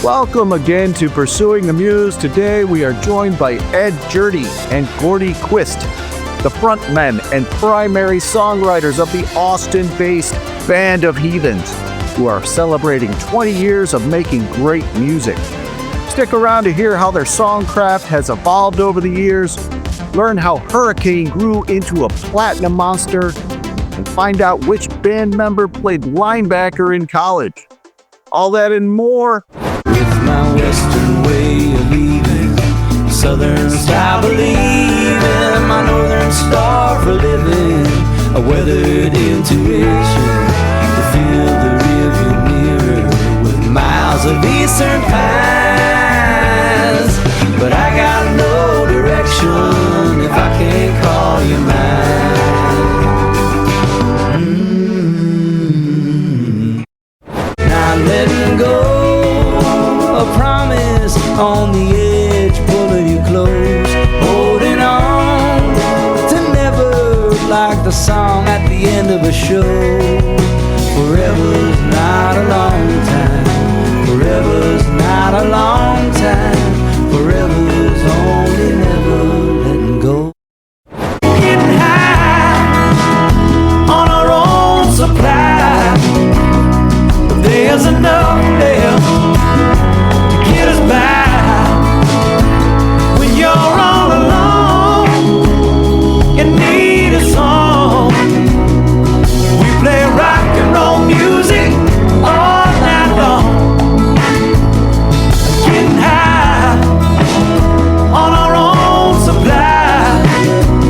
Welcome again to Pursuing the Muse. Today we are joined by Jurdi and Gordy Quist, the frontmen and primary songwriters of the Austin-based Band of Heathens, who are celebrating 20 years of making great music. Stick around to hear how their songcraft has evolved over the years, learn how Hurricane grew into a platinum monster, and find out which band member played linebacker in college. All that and more. With my western way of leaving, southern style believing, my northern star for living, a weathered intuition to feel the rearview mirror with miles of eastern pines. But I got no direction if I can't call you mine. Not letting go, a promise on the edge, pulling you close, holding on to never, like the song at the end of a show. Forever's not a long time, forever's not a long time, forever's only never letting go. Getting high on our own supply, but there's enough left to get us by. When you're all alone, you need a song. We play rock and roll music all night long. Getting high on our own supply,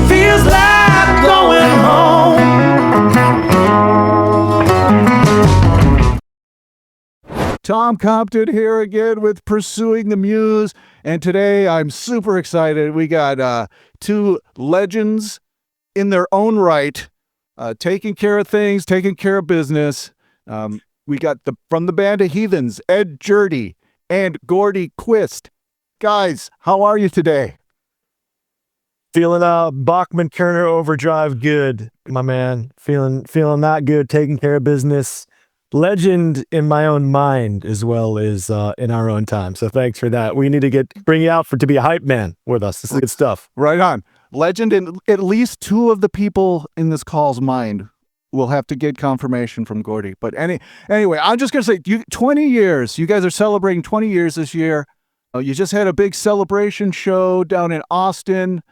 feels like going home. Tom Compton here again with Pursuing the Muse, and today I'm super excited. We got two legends in their own right, taking care of things, taking care of business. We got from the Band of Heathens, Jurdi and Gordy Quist. Guys, how are you today? Feeling Bachman Kerner overdrive good, my man. Feeling that good, taking care of business. Legend in my own mind as well as in our own time. So thanks for that. We need to bring you out to be a hype man with us. This is good stuff. Right on. Legend in at least two of the people in this call's mind. We'll have to get confirmation from Gordy. But anyway, I'm just going to say 20 years. You guys are celebrating 20 years this year. You just had a big celebration show down in Austin.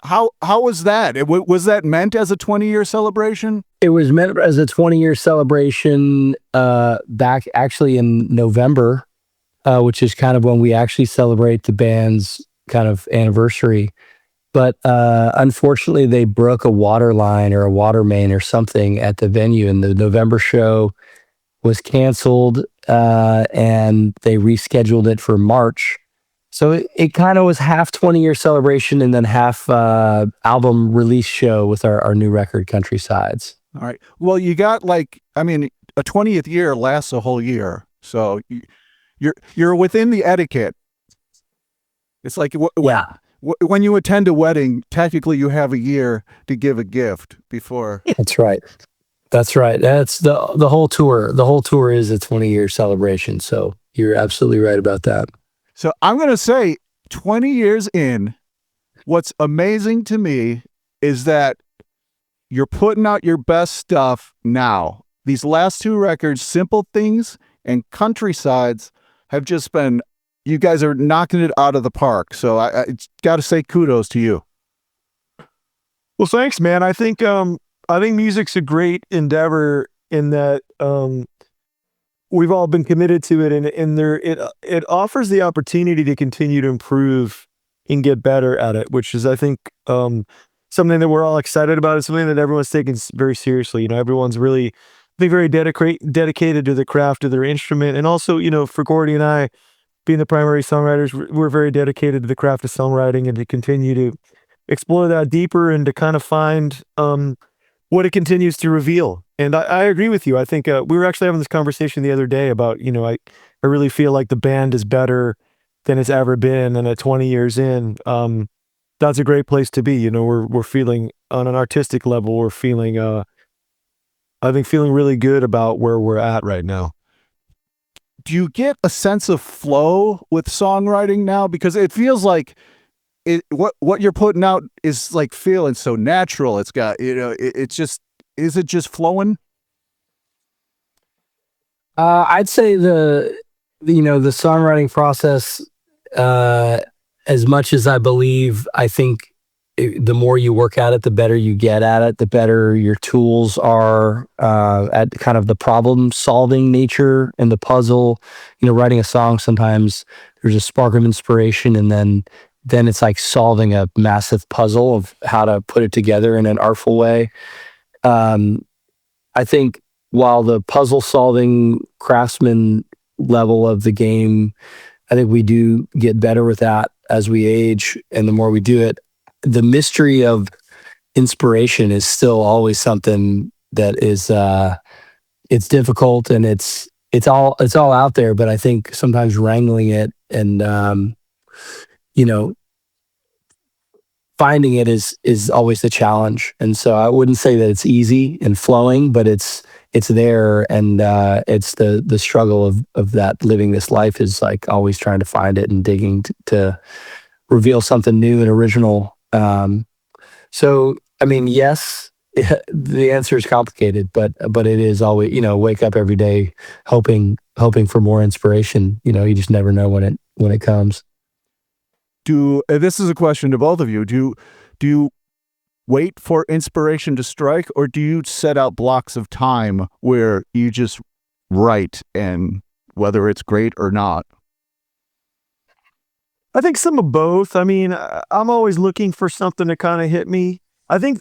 How was that? Was that meant as a 20-year celebration? It was meant as a 20-year celebration back actually in November, which is kind of when we actually celebrate the band's kind of anniversary. But unfortunately, they broke a water line or a water main or something at the venue, and the November show was canceled, and they rescheduled it for March. So it kind of was half 20-year celebration and then half album release show with our new record, Countrysides. All right. Well, you got a 20th year lasts a whole year. So you're within the etiquette. It's like when you attend a wedding, technically you have a year to give a gift before. That's right. That's right. That's the whole tour. The whole tour is a 20-year celebration. So you're absolutely right about that. So I'm going to say 20 years in, what's amazing to me is that you're putting out your best stuff now. These last two records, Simple Things and Countrysides, have just been, you guys are knocking it out of the park. So I got to say kudos to you. Well, thanks, man. I think music's a great endeavor in that we've all been committed to it, and it offers the opportunity to continue to improve and get better at it, which is, I think, something that we're all excited about. It's something that everyone's taking very seriously. You know, everyone's really, I think, very dedicated to the craft of their instrument, and also, you know, for Gordy and I, being the primary songwriters, we're very dedicated to the craft of songwriting and to continue to explore that deeper and to kind of find what it continues to reveal. And I agree with you. I think we were actually having this conversation the other day about, you know, I really feel like the band is better than it's ever been. And at 20 years in, that's a great place to be. You know, we're feeling on an artistic level, we're feeling, I think feeling really good about where we're at right now. do you get a sense of flow with songwriting now? Because it feels like what you're putting out is like feeling so natural. It's got, it's just, is it just flowing? I'd say the songwriting process, as much as I believe, I think the more you work at it, the better you get at it, the better your tools are at kind of the problem solving nature and the puzzle. Writing a song, sometimes there's a spark of inspiration, and then it's like solving a massive puzzle of how to put it together in an artful way. I think while the puzzle solving craftsman level of the game, I think we do get better with that as we age, and the more we do it, the mystery of inspiration is still always something that is it's difficult, and it's all out there. But I think sometimes wrangling it and finding it is always the challenge. And so I wouldn't say that it's easy and flowing, but it's there, and it's the struggle of that living this life is like always trying to find it and digging to reveal something new and original. So I mean, yes, the answer is complicated, but it is always, wake up every day hoping for more inspiration. You just never know when it comes. This is a question to both of you. Do you wait for inspiration to strike, or do you set out blocks of time where you just write, and whether it's great or not? I think some of both. I mean, I'm always looking for something to kind of hit me. I think,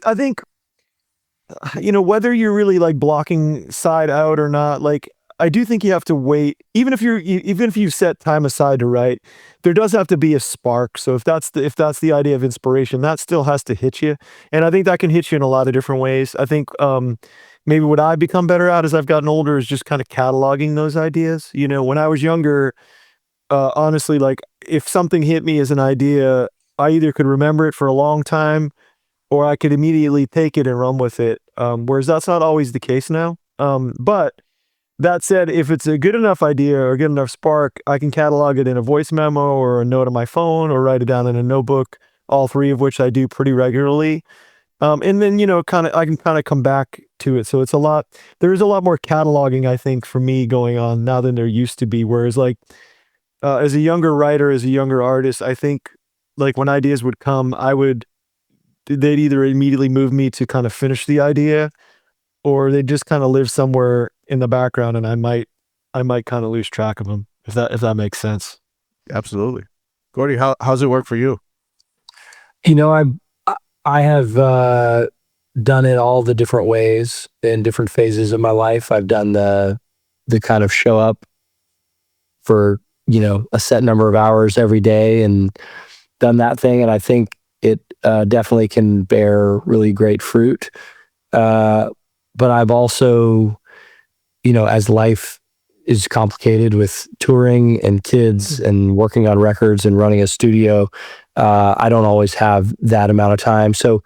whether you're really like blocking side out or not, like, I do think you have to wait, even if you set time aside to write, there does have to be a spark. So if that's the idea of inspiration, that still has to hit you. And I think that can hit you in a lot of different ways. I think, maybe what I've become better at as I've gotten older is just kind of cataloging those ideas. When I was younger, honestly, like, if something hit me as an idea, I either could remember it for a long time, or I could immediately take it and run with it. Whereas that's not always the case now. But that said, if it's a good enough idea or a good enough spark, I can catalog it in a voice memo or a note on my phone, or write it down in a notebook, all three of which I do pretty regularly. And then, I can kind of come back to it. So there is a lot more cataloging, I think, for me going on now than there used to be. Whereas like, as a younger writer, as a younger artist, I think like when ideas would come, they'd either immediately move me to kind of finish the idea, or they just kind of live somewhere in the background, and I might kind of lose track of them, if that makes sense. Absolutely. Gordy, how's it work for you? I have done it all the different ways in different phases of my life. I've done the kind of show up for a set number of hours every day and done that thing, and I think it definitely can bear really great fruit. But I've also, as life is complicated with touring and kids and working on records and running a studio, I don't always have that amount of time. So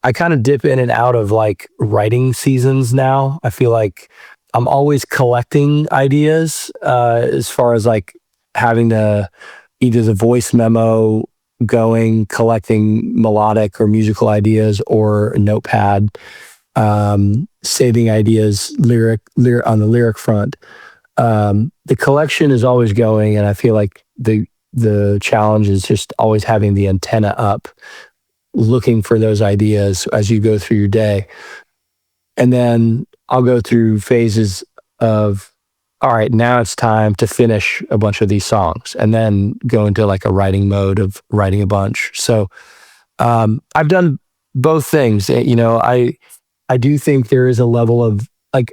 I kind of dip in and out of like writing seasons now. I feel like I'm always collecting ideas, as far as like having either the voice memo going, collecting melodic or musical ideas, or a notepad, saving ideas on the lyric front. The collection is always going, and I feel like the challenge is just always having the antenna up, looking for those ideas as you go through your day. And then I'll go through phases of, all right, now it's time to finish a bunch of these songs, and then go into like a writing mode of writing a bunch. So I've done both things. I do think there is a level of like,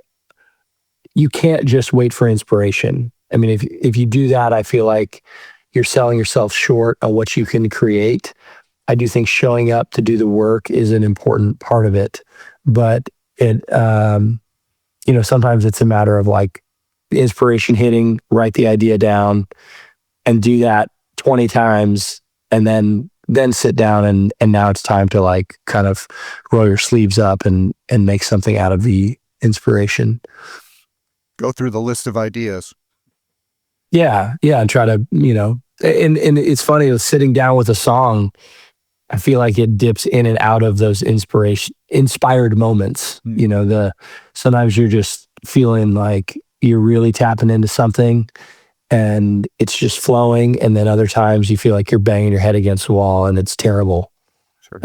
you can't just wait for inspiration. I mean, if you do that, I feel like you're selling yourself short on what you can create. I do think showing up to do the work is an important part of it, but it, sometimes it's a matter of like the inspiration hitting, write the idea down, and do that 20 times, and then sit down and now it's time to like kind of roll your sleeves up and make something out of the inspiration. Go through the list of ideas. Yeah, and try to, and it's funny, sitting down with a song, I feel like it dips in and out of those inspired moments. Sometimes you're just feeling like you're really tapping into something and it's just flowing, and then other times you feel like you're banging your head against the wall and it's terrible. Sure.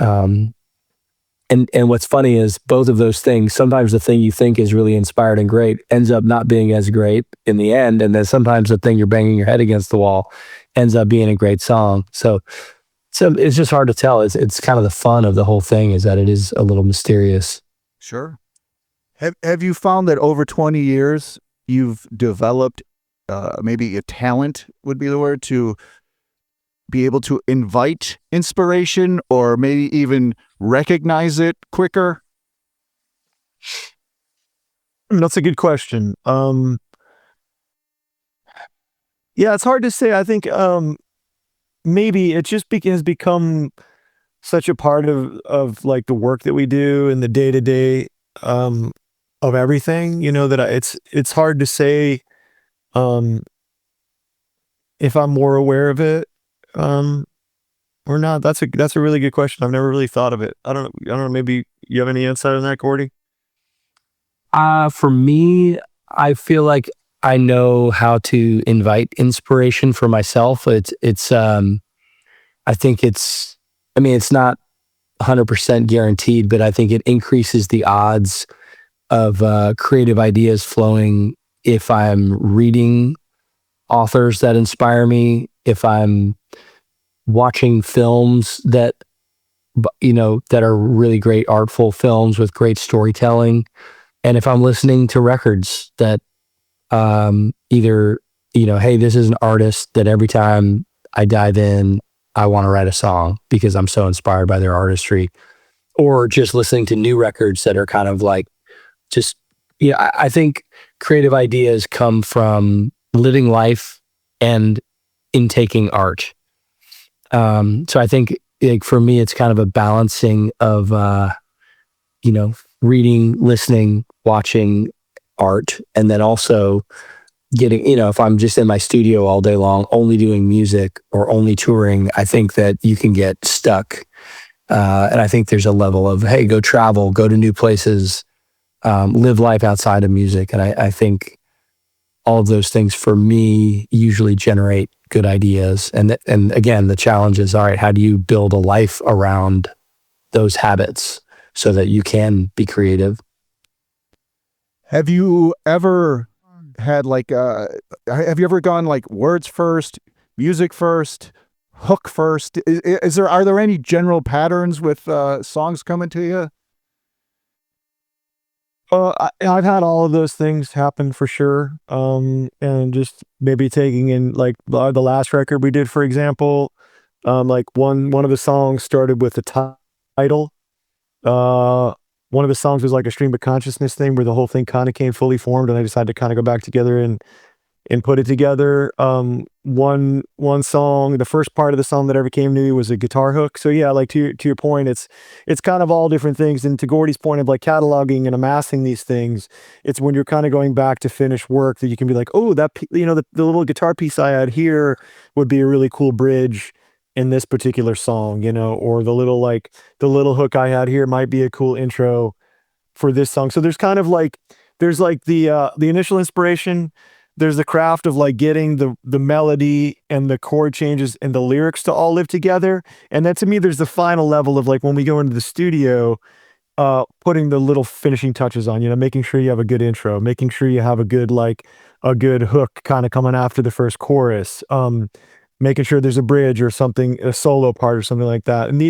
And what's funny is both of those things, sometimes the thing you think is really inspired and great ends up not being as great in the end. And then sometimes the thing you're banging your head against the wall ends up being a great song. So it's just hard to tell. It's kind of the fun of the whole thing, is that it is a little mysterious. Sure. Have you found that over 20 years you've developed maybe a talent would be the word, to be able to invite inspiration or maybe even recognize it quicker? That's a good question. Yeah, it's hard to say. I think maybe it just has become such a part of like the work that we do and the day-to-day of everything, that it's hard to say if I'm more aware of it or not. That's a really good question. I've never really thought of it. I don't know. Maybe you have any insight on that, Gordy? For me, I feel like I know how to invite inspiration for myself. I think it's not 100% guaranteed, but I think it increases the odds of creative ideas flowing if I'm reading authors that inspire me, if I'm watching films that are really great artful films with great storytelling, and if I'm listening to records that either hey, this is an artist that every time I dive in, I want to write a song because I'm so inspired by their artistry, or just listening to new records that are kind of like just, I think creative ideas come from living life and intaking art. So I think, like, for me, it's kind of a balancing of, reading, listening, watching art, and then also getting, if I'm just in my studio all day long, only doing music or only touring, I think that you can get stuck. And I think there's a level of, hey, go travel, go to new places, live life outside of music. And I think all of those things for me usually generate good ideas. And again, the challenge is, all right, how do you build a life around those habits so that you can be creative? Have you ever had have you ever gone like words first, music first, hook first? Are there any general patterns with songs coming to you? I've had all of those things happen for sure. And just maybe taking in like the last record we did, for example, like one of the songs started with the title. One of the songs was like a stream of consciousness thing where the whole thing kind of came fully formed, and I decided to kind of go back together and put it together. One song, the first part of the song that ever came to me was a guitar hook. So yeah, like to your point, it's kind of all different things. And to Gordy's point of like cataloging and amassing these things, it's when you're kind of going back to finish work that you can be like, oh, that the little guitar piece I had here would be a really cool bridge in this particular song, or the little hook I had here might be a cool intro for this song. So there's kind of like, there's like the initial inspiration, there's the craft of like getting the melody and the chord changes and the lyrics to all live together. And then to me, there's the final level of like when we go into the studio, putting the little finishing touches on, making sure you have a good intro, making sure you have a good hook kind of coming after the first chorus, making sure there's a bridge or something, a solo part or something like that. And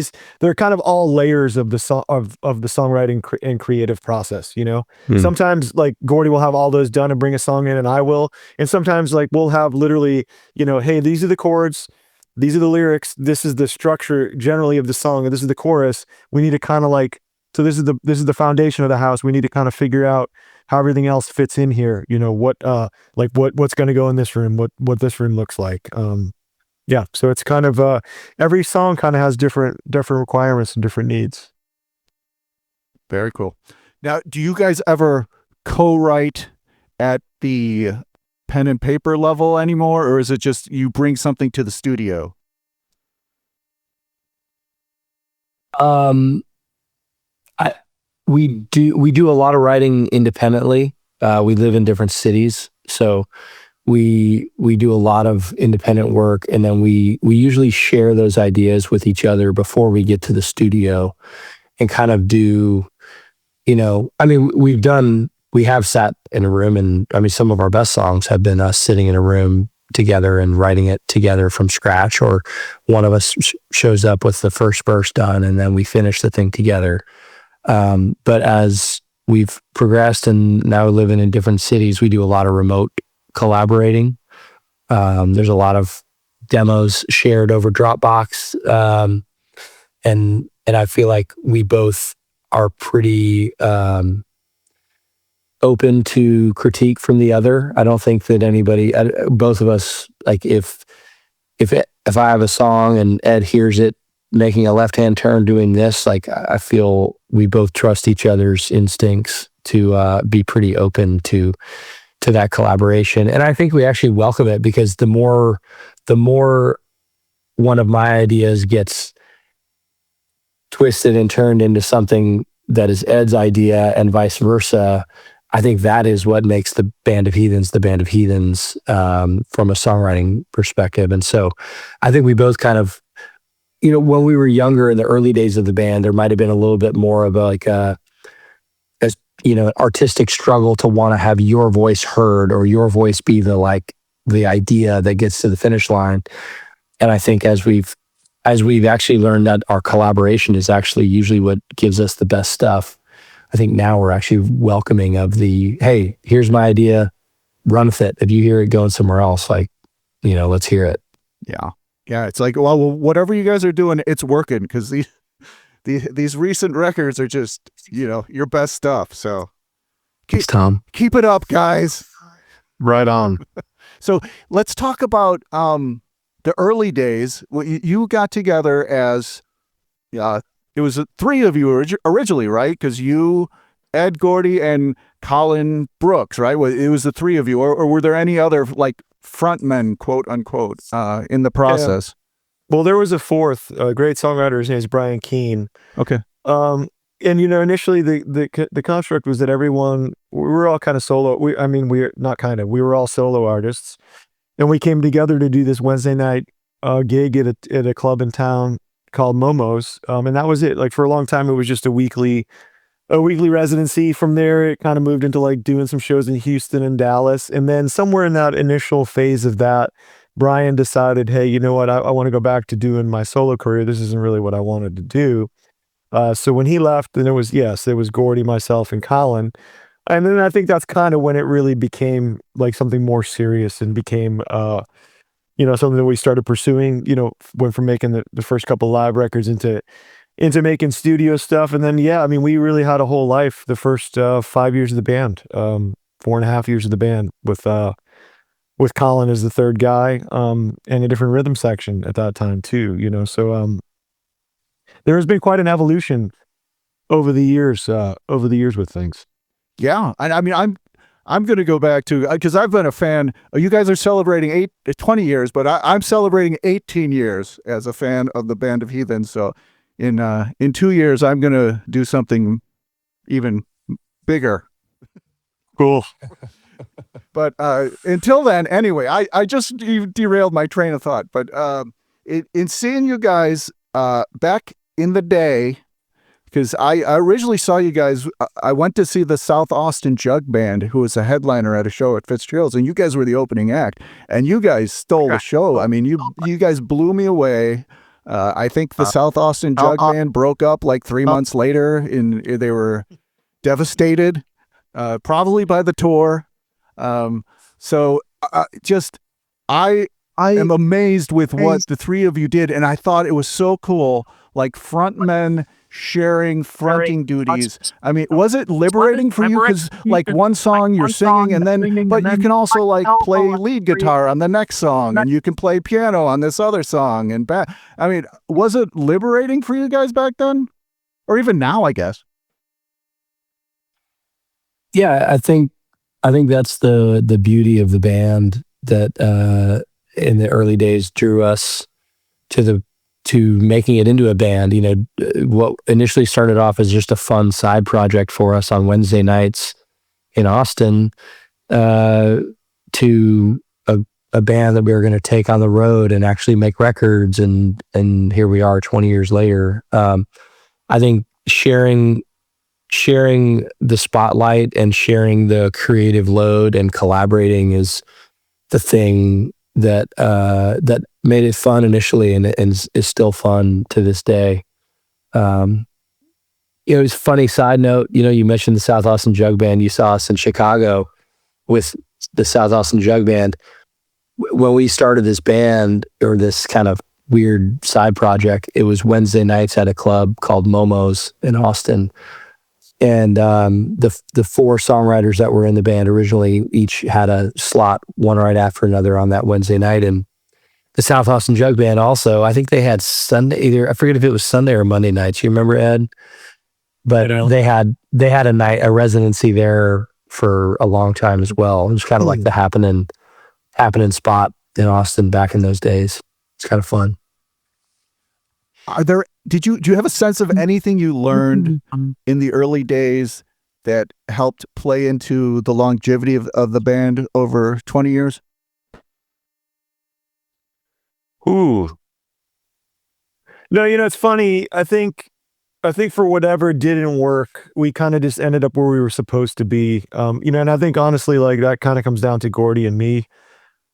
they're kind of all layers of the the songwriting and creative process, Sometimes like Gordy will have all those done and bring a song in, and I will. And sometimes like we'll have literally, hey, these are the chords, these are the lyrics, this is the structure generally of the song, and this is the chorus. We need to kind of like, so this is the foundation of the house. We need to kind of figure out how everything else fits in here. What's going to go in this room, what this room looks like. Yeah, so it's kind of every song kind of has different requirements and different needs. Very cool. Now, do you guys ever co-write at the pen and paper level anymore, or is it just you bring something to the studio? We do a lot of writing independently. We live in different cities, so we do a lot of independent work, and then we usually share those ideas with each other before we get to the studio, and kind of do, I mean, we have sat in a room, and I mean, some of our best songs have been us sitting in a room together and writing it together from scratch, or one of us shows up with the first verse done, and then we finish the thing together. But as we've progressed and now living in different cities, we do a lot of remote collaborating. There's a lot of demos shared over Dropbox. And I feel like we both are pretty, open to critique from the other. I don't think that both of us, like if I have a song and Ed hears it making a left-hand turn doing this, like I feel we both trust each other's instincts to be pretty open to that collaboration. And I think we actually welcome it, because the more one of my ideas gets twisted and turned into something that is Ed's idea and vice versa, I think that is what makes the Band of Heathens from a songwriting perspective. And so I think we both kind of, when we were younger in the early days of the band, there might have been a little bit more of an artistic struggle to want to have your voice heard, or your voice be the idea that gets to the finish line. And I think as we've actually learned that our collaboration is actually usually what gives us the best stuff, I think now we're actually welcoming of the, hey, here's my idea, run with it. If you hear it going somewhere else, let's hear it. Yeah. Yeah, it's like, well, whatever you guys are doing, it's working, because these recent records are just, your best stuff. So Thanks, Tom. Keep it up, guys. Right on. So let's talk about the early days. Well, you got together as, it was three of you originally, right? Because you, Ed, Gordy, and Colin Brooks, right? It was the three of you, or were there any other frontmen, quote unquote, in the process? Yeah. Well, there was a fourth great songwriter. His name is Brian Keane. Okay. And initially the construct was that we were all kind of solo. We were all solo artists, and we came together to do this Wednesday night gig at a club in town called Momo's, and that was it. Like, for a long time, it was just a weekly residency. From there, it kind of moved into doing some shows in Houston and Dallas. And then somewhere in that initial phase of that, Brian decided, hey, you know what? I want to go back to doing my solo career. This isn't really what I wanted to do. So when he left, then there was Gordy, myself, and Colin. And then I think that's kind of when it really became something more serious, and became, something that we started pursuing. Went from making the first couple live records into making studio stuff. And then, we really had a whole life the first 5 years of the band, 4.5 years of the band, with Colin as the third guy, and a different rhythm section at that time too, so there has been quite an evolution over the years with things. Yeah. And I mean, I'm going to go back to, because I've been a fan. You guys are celebrating 20 years, but I'm celebrating 18 years as a fan of the Band of Heathens. So in 2 years, I'm going to do something even bigger. Cool. But until then, anyway, I just derailed my train of thought. But in seeing you guys back in the day, because I originally saw you guys, I went to see the South Austin Jug Band, who was a headliner at a show at Fitzgerald's, and you guys were the opening act, and you guys stole the show. I mean, you guys blew me away. I think the South Austin Jug Band broke up 3 months later, and they were devastated, probably by the tour. So I am amazed with what the three of you did, and I thought it was so cool, frontmen sharing fronting duties. I mean, was it liberating for you? Because one song you're singing, and then but you can also play lead guitar on the next song, and you can play piano on this other song, and I mean, was it liberating for you guys back then, or even now, I guess? Yeah, I think I think that's the beauty of the band that in the early days drew us to making it into a band. You know, what initially started off as just a fun side project for us on Wednesday nights in Austin, to a band that we were going to take on the road and actually make records, and here we are 20 years later. I think sharing the spotlight and sharing the creative load and collaborating is the thing that made it fun initially, and is still fun to this day. You know, it's a funny side note. You know, you mentioned the South Austin Jug Band. You saw us in Chicago with the South Austin Jug Band. When we started this band, or this kind of weird side project, it was Wednesday nights at a club called Momo's in Austin. And the four songwriters that were in the band originally each had a slot, one right after another, on that Wednesday night. And the South Austin Jug Band also, I think they had Sunday, I forget if it was Sunday or Monday nights. You remember, Ed? But they had a residency there for a long time as well. It was kind of like the happening spot in Austin back in those days. It's kind of fun. Do you have a sense of anything you learned in the early days that helped play into the longevity of the band over 20 years? Ooh. No, you know, it's funny. I think for whatever didn't work, we kind of just ended up where we were supposed to be. You know, and I think honestly, like, that kind of comes down to Gordy and me.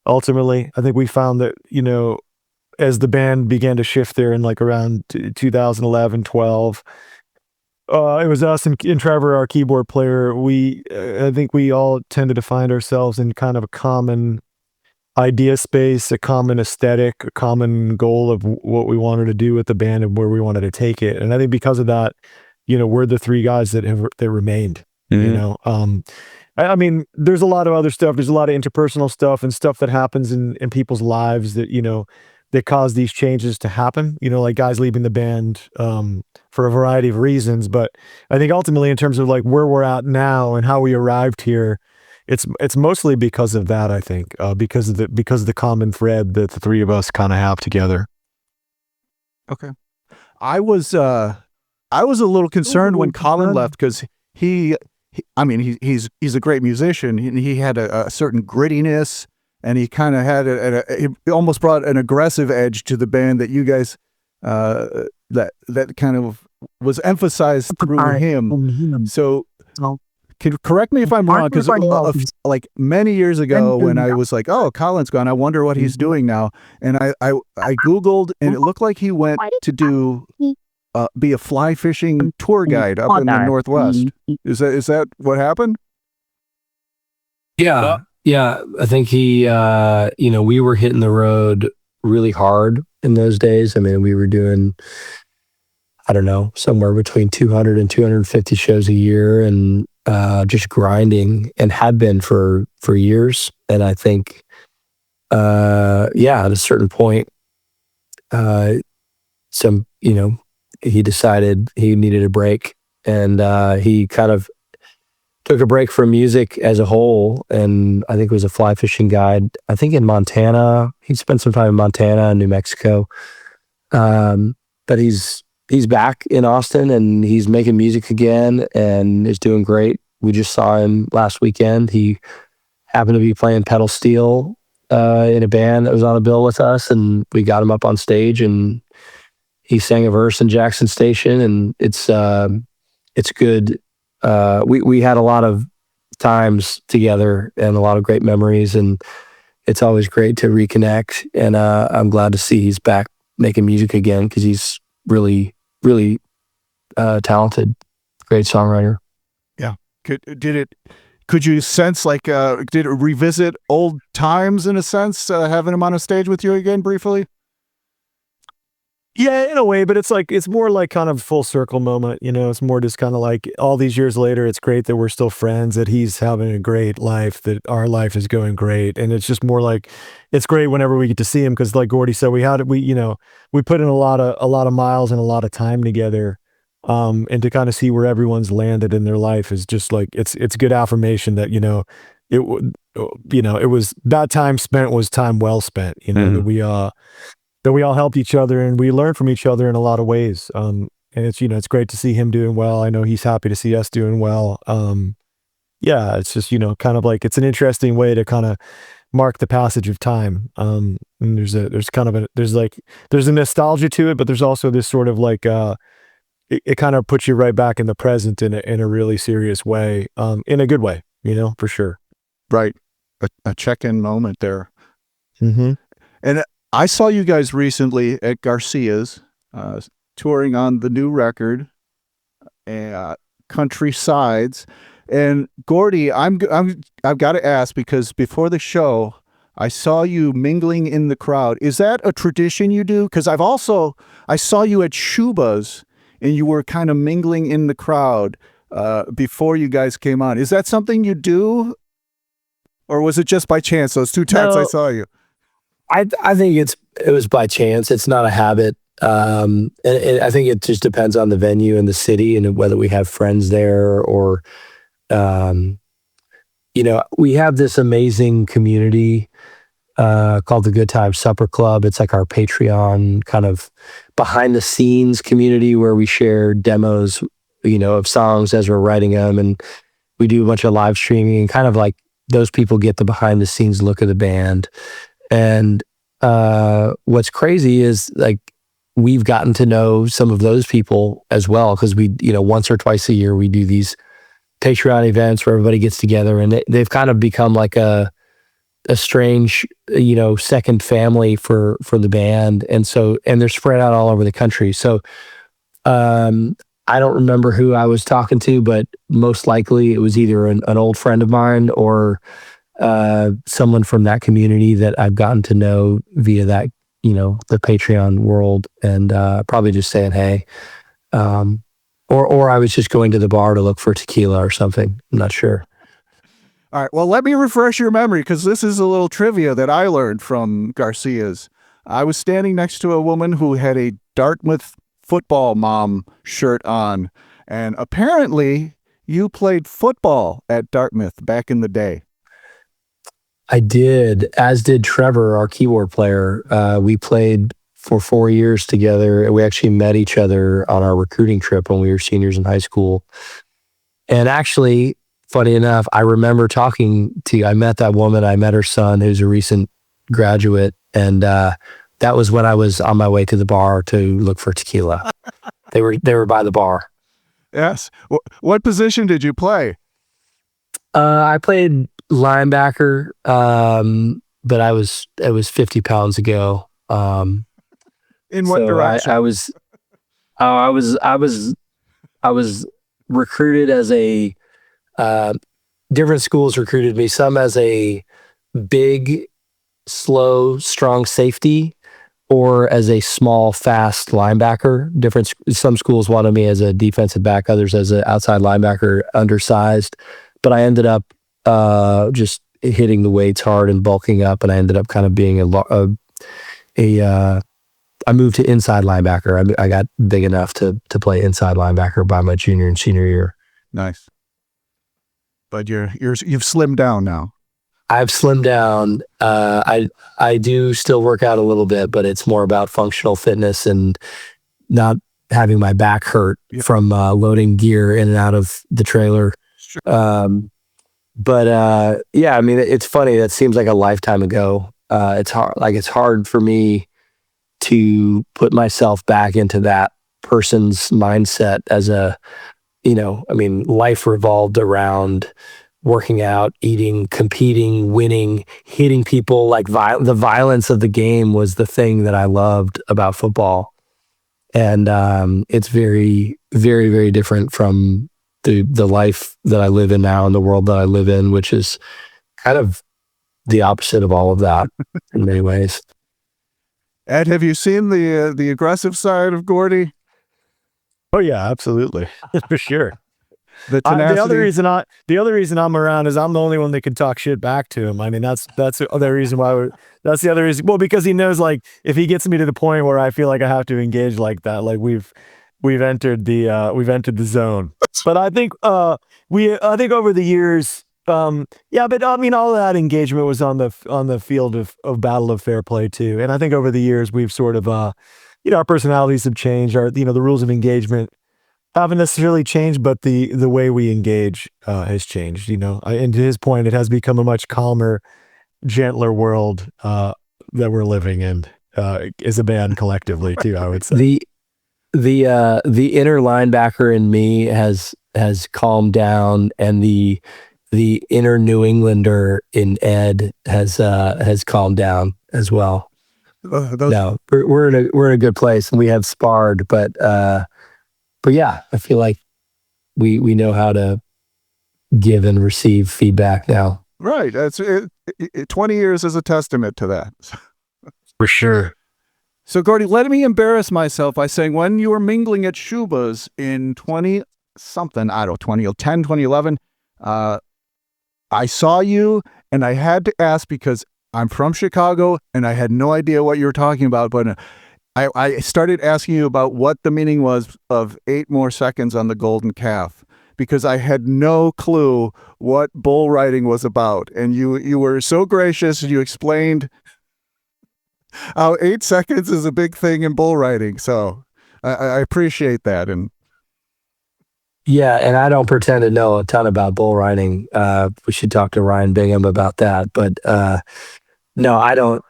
Ultimately, I think we found that, you know, as the band began to shift there in like around 2011, 12, it was us and Trevor, our keyboard player. I think we all tended to find ourselves in kind of a common idea space, a common aesthetic, a common goal of what we wanted to do with the band and where we wanted to take it. And I think because of that, you know, we're the three guys that remained. You know, I mean, there's a lot of other stuff. There's a lot of interpersonal stuff and stuff that happens in people's lives that, you know, that cause these changes to happen, you know, like guys leaving the band for a variety of reasons. But I think ultimately, in terms of like where we're at now and how we arrived here, it's mostly because of that, I think, because of the common thread that the three of us kind of have together. Okay. I was a little concerned when Colin left, because he's a great musician, and he had a certain grittiness, and he kind of had he almost brought an aggressive edge to the band that you guys that kind of was emphasized through him. So correct me if I'm wrong, because like many years ago when I was like, oh, Colin's gone, I wonder what he's doing now, and I Googled, and it looked like he went to do be a fly fishing tour guide up in the Northwest. Is that what happened? Yeah. Yeah. I think he, you know, we were hitting the road really hard in those days. I mean, we were doing, I don't know, somewhere between 200 and 250 shows a year, and just grinding, and had been for years. And I think, at a certain point, he decided he needed a break, and he kind of took a break from music as a whole, and I think it was a fly fishing guide, I think in Montana. He spent some time in Montana and New Mexico. But he's back in Austin, and he's making music again and is doing great. We just saw him last weekend. He happened to be playing pedal steel in a band that was on a bill with us, and we got him up on stage, and he sang a verse in Jackson Station, and it's good. We had a lot of times together and a lot of great memories, and it's always great to reconnect. And I'm glad to see he's back making music again, because he's really, really talented, great songwriter. Yeah. Could you sense, like, did it revisit old times in a sense, having him on a stage with you again briefly? Yeah, in a way, but it's more like kind of full circle moment, you know. It's more just kind of like all these years later, it's great that we're still friends, that he's having a great life, that our life is going great. And it's just more like, it's great whenever we get to see him, because like Gordy said, we put in a lot of miles and a lot of time together. And to kind of see where everyone's landed in their life is just like, it's good affirmation that, you know, it would, it was that time spent was time well spent. That we all helped each other and we learned from each other in a lot of ways. And it's it's great to see him doing well. I know he's happy to see us doing well. Yeah, it's just kind of like it's an interesting way to kind of mark the passage of time. And there's a nostalgia to it, but there's also this sort of like it kind of puts you right back in the present in a really serious way, in a good way, for sure. Right. A check-in moment there. Mm-hmm. And I saw you guys recently at Garcia's, touring on the new record, Country Sides. And Gordy, I've got to ask, because before the show, I saw you mingling in the crowd. Is that a tradition you do? Because I saw you at Shuba's, and you were kind of mingling in the crowd before you guys came on. Is that something you do? Or was it just by chance, those 2 times I saw you? I think it was by chance. It's not a habit. And I think it just depends on the venue and the city and whether we have friends there or, we have this amazing community called the Good Times Supper Club. It's like our Patreon kind of behind the scenes community where we share demos, of songs as we're writing them. And we do a bunch of live streaming and kind of like those people get the behind the scenes look of the band. And what's crazy is like we've gotten to know some of those people as well because we, once or twice a year we do these Patreon events where everybody gets together, and they've kind of become like a strange, second family for the band, and they're spread out all over the country. So I don't remember who I was talking to, but most likely it was either an old friend of mine or someone from that community that I've gotten to know via that, the Patreon world, and probably just saying, hey, or I was just going to the bar to look for tequila or something. I'm not sure. All right. Well, let me refresh your memory, because this is a little trivia that I learned from Garcia's. I was standing next to a woman who had a Dartmouth football mom shirt on, and apparently you played football at Dartmouth back in the day. I did, as did Trevor, our keyboard player. We played for 4 years together. We actually met each other on our recruiting trip when we were seniors in high school. And actually, funny enough, I remember I met that woman, I met her son, who's a recent graduate, and that was when I was on my way to the bar to look for tequila. They were by the bar. Yes. What position did you play? I played linebacker, but it was 50 pounds ago. In what direction? I was recruited as a different schools recruited me. Some as a big, slow, strong safety, or as a small, fast linebacker. Some schools wanted me as a defensive back, others as an outside linebacker, undersized. But I ended up just hitting the weights hard and bulking up, and I ended up kind of being I moved to inside linebacker. I got big enough to play inside linebacker by my junior and senior year. Nice. But you've slimmed down now. I've slimmed down. I do still work out a little bit, but it's more about functional fitness and not having my back hurt from loading gear in and out of the trailer. Sure. Yeah, I mean, it's funny. That seems like a lifetime ago. It's hard for me to put myself back into that person's mindset as life revolved around working out, eating, competing, winning, hitting people. Like the violence of the game was the thing that I loved about football. And it's very, very, very different from the life that I live in now and the world that I live in, which is kind of the opposite of all of that in many ways. Ed, have you seen the aggressive side of Gordy? Oh yeah, absolutely, for sure. The tenacity. The other reason I'm around is I'm the only one that can talk shit back to him. I mean, that's the other reason why. That's the other reason. Well, because he knows, like, if he gets me to the point where I feel like I have to engage like that, like we've entered the zone. But I think over the years, Yeah, but I mean, all that engagement was on the field of battle of fair play too. And I think over the years we've sort of, our personalities have changed. The rules of engagement haven't necessarily changed, but the way we engage has changed. And to his point, it has become a much calmer, gentler world that we're living in as a band collectively too. I would say the inner linebacker in me has calmed down, and the inner New Englander in Ed has calmed down as well. No, we're in a good place, and we have sparred, but yeah, I feel like we know how to give and receive feedback now. Right. That's 20 years is a testament to that. For sure. So, Gordy, let me embarrass myself by saying when you were mingling at Shuba's in 2010, 2011, I saw you, and I had to ask because I'm from Chicago and I had no idea what you were talking about, but I started asking you about what the meaning was of 8 more seconds on the golden calf, because I had no clue what bull riding was about. And you were so gracious, and you explained how 8 seconds is a big thing in bull riding. So I appreciate that. And yeah, and I don't pretend to know a ton about bull riding. We should talk to Ryan Bingham about that. But no, I don't.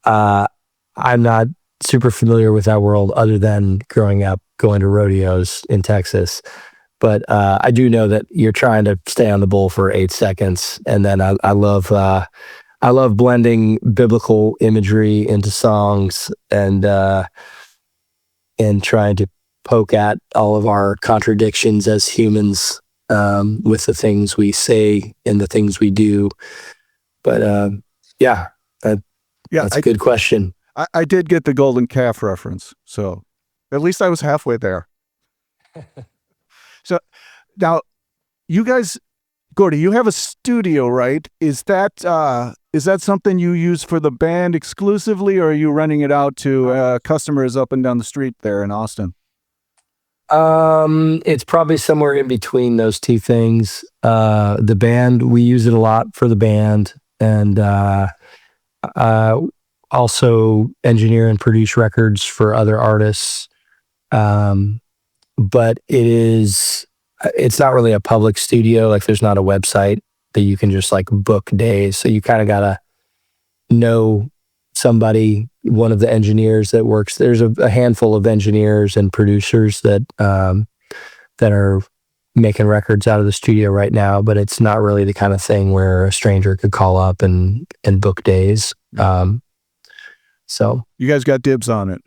I'm not super familiar with that world other than growing up going to rodeos in Texas. But I do know that you're trying to stay on the bull for 8 seconds, and then I love blending biblical imagery into songs and trying to poke at all of our contradictions as humans with the things we say and the things we do. But that's a good question. I did get the golden calf reference, so at least I was halfway there. So now, you guys, Gordy, you have a studio, right? Is that something you use for the band exclusively, or are you renting it out to customers up and down the street there in Austin? It's probably somewhere in between those two things. The band, we use it a lot for the band, and also engineer and produce records for other artists. But it's not really a public studio. Like, there's not a website that you can just like book days. So you kind of gotta know somebody, one of the engineers that works. There's a handful of engineers and producers that are making records out of the studio right now, but it's not really the kind of thing where a stranger could call up and book days. So you guys got dibs on it.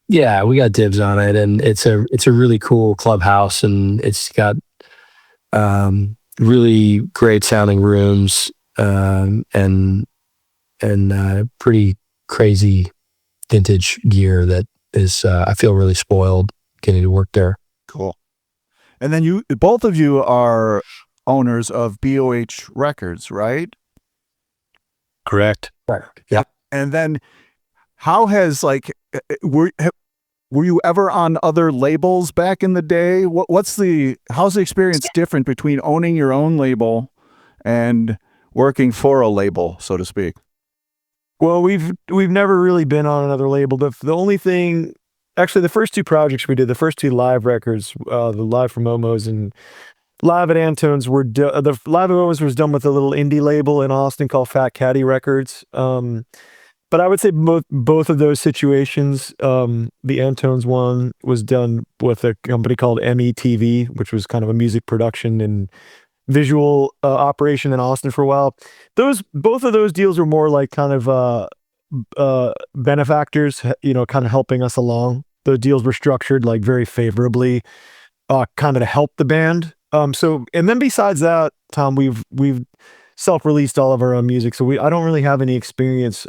Yeah, we got dibs on it, and it's a really cool clubhouse, and it's got really great sounding rooms and pretty crazy vintage gear that is I feel really spoiled getting to work there. Cool. And then both of you are owners of BOH Records, right? Correct. Yeah. And then how has were you ever on other labels back in the day? How's the experience different between owning your own label and working for a label, so to speak? Well, we've never really been on another label. The only thing, actually, the first 2 projects we did, the first 2 live records, the Live from Momo's and Live at Antone's the Live at Momo's was done with a little indie label in Austin called Fat Caddy Records. But I would say both of those situations, the Antone's one was done with a company called METV, which was kind of a music production and visual operation in Austin for a while. Both of those deals were more like kind of benefactors, kind of helping us along. The deals were structured like very favorably, kind of to help the band. And then besides that, Tom, we've self-released all of our own music, so I don't really have any experience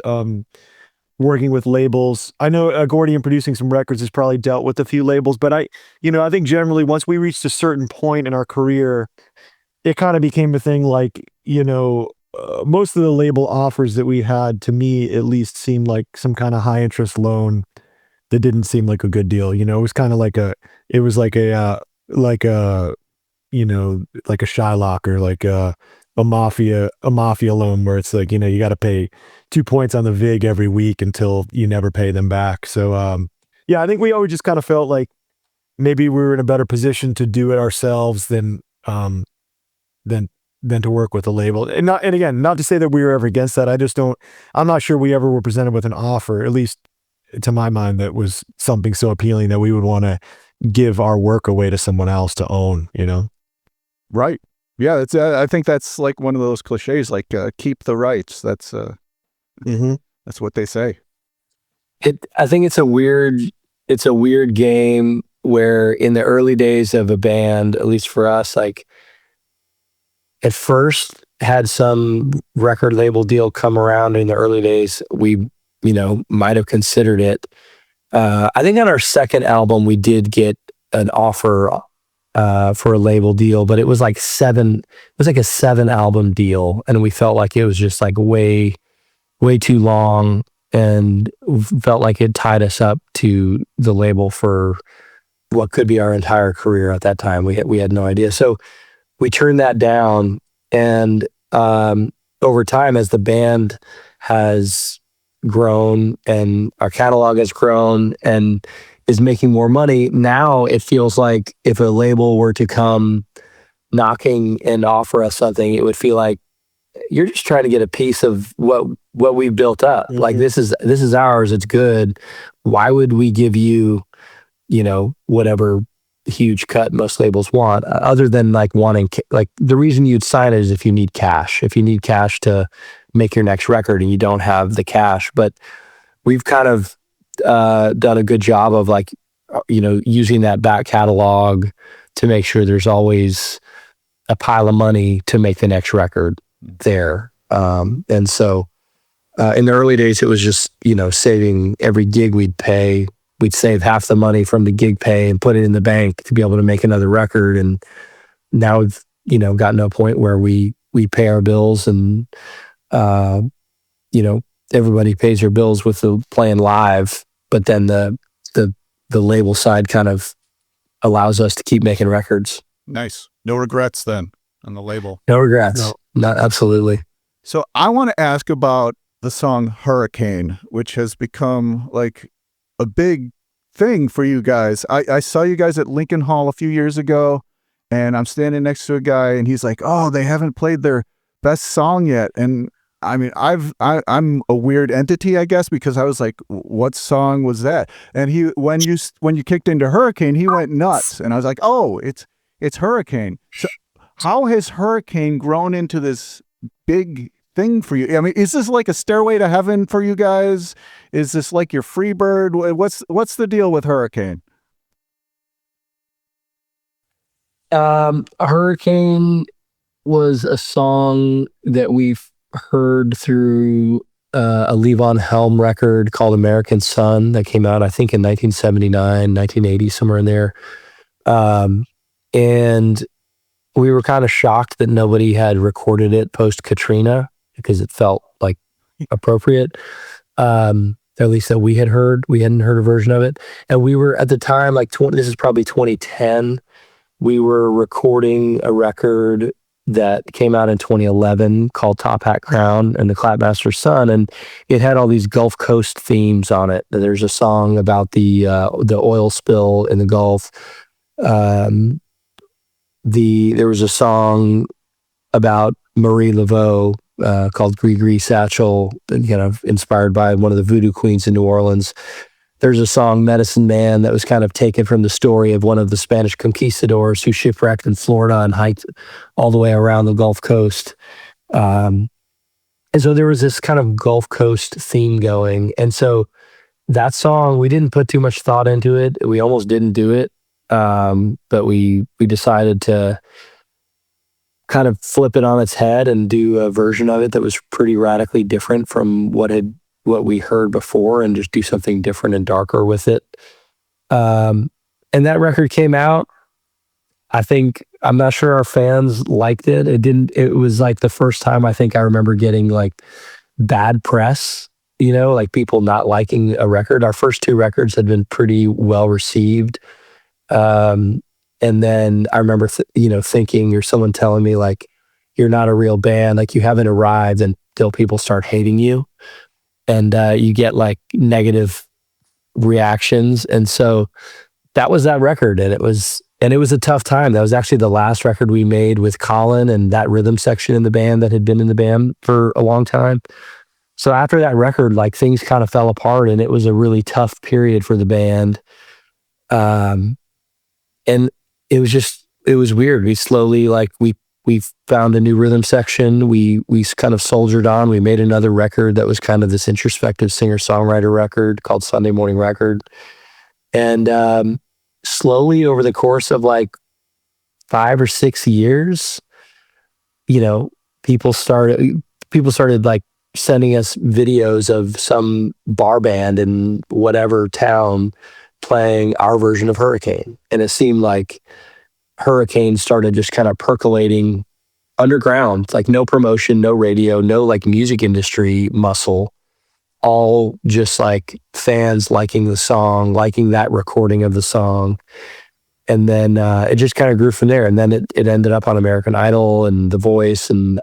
working with labels. I know Gordy in producing some records has probably dealt with a few labels, but I think generally once we reached a certain point in our career, it kind of became a thing like, most of the label offers that we had, to me at least, seemed like some kind of high interest loan that didn't seem like a good deal. It was kind of like a Shylock or like a a mafia loan where it's like, you got to pay 2 points on the VIG every week until you never pay them back. So yeah, I think we always just kind of felt like maybe we were in a better position to do it ourselves than to work with a label. And again, not to say that we were ever against that. I'm not sure we ever were presented with an offer, at least to my mind, that was something so appealing that we would want to give our work away to someone else to own, Right. Yeah, that's. I think that's like one of those cliches, like keep the rights. That's that's what they say. I think it's a weird game where in the early days of a band, at least for us, like at first had some record label deal come around in the early days, we might have considered it. I think on our second album we did get an offer for a label deal, but it was like a 7-album deal, and we felt like it was just like way too long, and felt like it tied us up to the label for what could be our entire career at that time. We had no idea, so we turned that down. And over time, as the band has grown and our catalog has grown and is making more money, now it feels like if a label were to come knocking and offer us something, it would feel like you're just trying to get a piece of what we've built up. Mm-hmm. Like this is ours. It's good. Why would we give you, whatever huge cut most labels want, other than like wanting, like the reason you'd sign it is if you need cash to make your next record and you don't have the cash. But we've kind of done a good job of like, using that back catalog to make sure there's always a pile of money to make the next record there. And so in the early days, it was just, saving every gig we'd pay. We'd save half the money from the gig pay and put it in the bank to be able to make another record. And now we've, gotten to a point where we pay our bills and, everybody pays their bills with the playing live, but then the label side kind of allows us to keep making records. Nice. No regrets then on the label. No regrets. No. Not absolutely. So I want to ask about the song Hurricane, which has become like a big thing for you guys. I saw you guys at Lincoln Hall a few years ago, and I'm standing next to a guy and he's like, oh, they haven't played their best song yet. And I mean, I'm a weird entity, I guess, because I was like, what song was that? And when you kicked into Hurricane, he went nuts. And I was like, oh, it's Hurricane. So how has Hurricane grown into this big thing for you? I mean, is this like a stairway to heaven for you guys? Is this like your free bird? What's the deal with Hurricane? Hurricane was a song that we've heard through a Levon Helm record called American Sun that came out, I think, in 1979, 1980, somewhere in there. And we were kind of shocked that nobody had recorded it post Katrina because it felt like appropriate. At least that we hadn't heard a version of it. And we were at the time, like this is probably 2010. We were recording a record that came out in 2011 called Top Hat Crown and the Clapmaster Sun, and it had all these Gulf Coast themes on it. There's a song about the oil spill in the Gulf. There was a song about Marie Laveau called Gris Gris Satchel, kind of inspired by one of the voodoo queens in New Orleans. There's a song, Medicine Man, that was kind of taken from the story of one of the Spanish conquistadors who shipwrecked in Florida and hiked all the way around the Gulf Coast. And so there was this kind of Gulf Coast theme going. And so that song, we didn't put too much thought into it. We almost didn't do it. But we decided to kind of flip it on its head and do a version of it that was pretty radically different from what we heard before, and just do something different and darker with it. And that record came out. I'm not sure our fans liked it. It was like the first time I think I remember getting like bad press, like people not liking a record. Our first two records had been pretty well received. And then I remember, thinking, or someone telling me like, you're not a real band. Like you haven't arrived until people start hating you, and you get like negative reactions. And so that was that record, and it was a tough time. That was actually the last record we made with Colin and that rhythm section in the band that had been in the band for a long time. So after that record, like things kind of fell apart, and it was a really tough period for the band. And it was weird. We slowly, like we found a new rhythm section. We kind of soldiered on. We made another record that was kind of this introspective singer-songwriter record called Sunday Morning Record. And slowly over the course of like 5 or 6 years, you know, people started like sending us videos of some bar band in whatever town playing our version of Hurricane. And it seemed like Hurricane started just kind of percolating underground, like no promotion, no radio, no like music industry muscle, all just like fans liking the song, liking that recording of the song. And then it just kind of grew from there. And then it ended up on American Idol and The Voice. And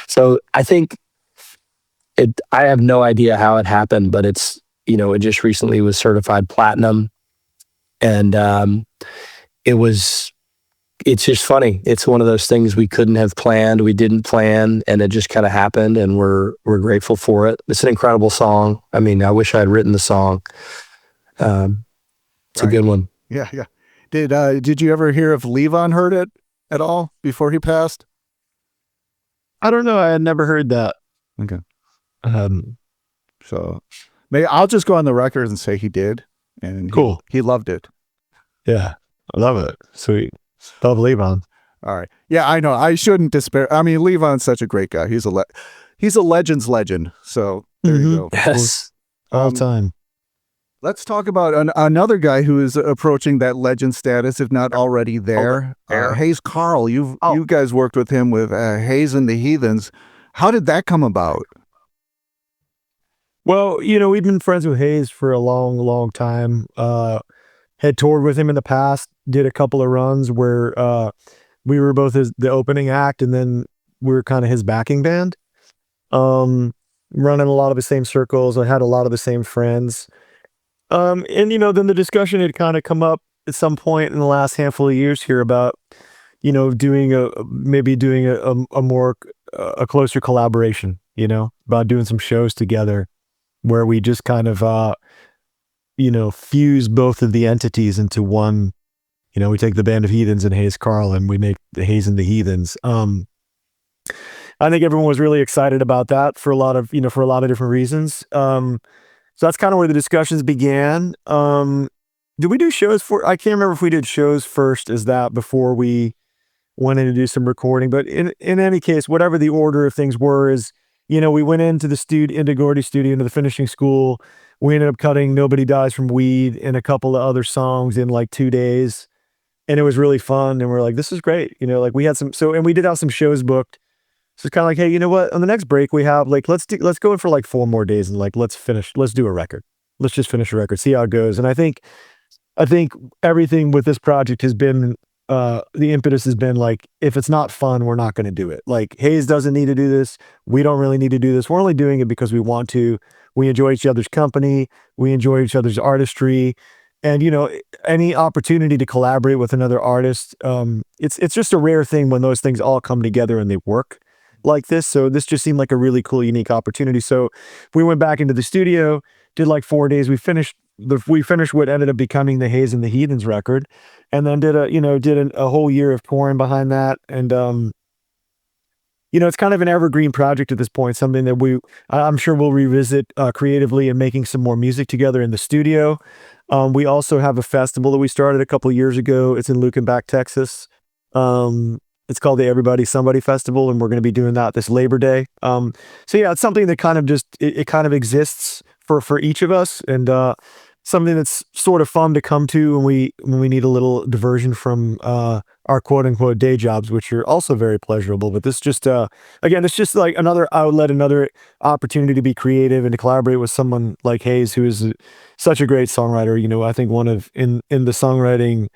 so I think I have no idea how it happened, but it's, you know, it just recently was certified platinum. And it's just funny. It's one of those things we couldn't have planned. We didn't plan, and it just kind of happened, and we're grateful for it. It's an incredible song. I mean, I wish I had written the song. It's a good one. Yeah. Did you ever hear if Levon heard it at all before he passed? I don't know. I had never heard that. Okay. So maybe I'll just go on the record and say he did, and cool. He loved it. Yeah, I love it. Sweet. Love Levon. All right. Yeah, I know. I shouldn't despair. I mean, Levon's such a great guy. He's a legend's legend. So there you go. Yes. All time. Let's talk about another guy who is approaching that legend status, if not already there. Hayes Carll. You guys worked with him with Hayes and the Heathens. How did that come about? Well, you know, we've been friends with Hayes for a long, long time. Had toured with him in the past, did a couple of runs where we were both the opening act, and then we were kind of his backing band. Running a lot of the same circles. I had a lot of the same friends. And, you know, then the discussion had kind of come up at some point in the last handful of years here about, you know, doing a more closer collaboration, you know, about doing some shows together where we just kind of, you know, fuse both of the entities into one. You know, we take the Band of Heathens and Hayes Carll, and we make the Hayes and the Heathens. I think everyone was really excited about that for a lot of different reasons. So that's kind of where the discussions began. Did we do shows I can't remember if we did shows first as that before we went in to do some recording, but in any case, whatever the order of things were is, you know, we went into into Gordy's studio, into the finishing school. We ended up cutting Nobody Dies from Weed and a couple of other songs in like 2 days. And it was really fun. And we're like, this is great. You know, like we had and we did have some shows booked. So it's kind of like, hey, you know what? On the next break we have, like, let's go in for like 4 more days and like, let's do a record. Let's just finish a record, see how it goes. And I think everything with this project has been, the impetus has been like, if it's not fun, we're not going to do it. Like Hayes doesn't need to do this. We don't really need to do this. We're only doing it because we want to. We enjoy each other's company. We enjoy each other's artistry. And, you know, any opportunity to collaborate with another artist, it's just a rare thing when those things all come together and they work like this. So this just seemed like a really cool, unique opportunity. So we went back into the studio, did like 4 days. We finished what ended up becoming the Hayes and the Heathens record, and then did a whole year of touring behind that. And, you know, it's kind of an evergreen project at this point, something that I'm sure we'll revisit creatively and making some more music together in the studio. We also have a festival that we started a couple of years ago. It's in Lukenbach, Texas. It's called the Everybody Somebody Festival, and we're going to be doing that this Labor Day. So yeah, it's something that kind of just, it kind of exists for each of us, and something that's sort of fun to come to when we need a little diversion from our quote unquote day jobs, which are also very pleasurable. But this just, again, it's just like another outlet, another opportunity to be creative and to collaborate with someone like Hayes, who is such a great songwriter. You know, I think one of in the songwriting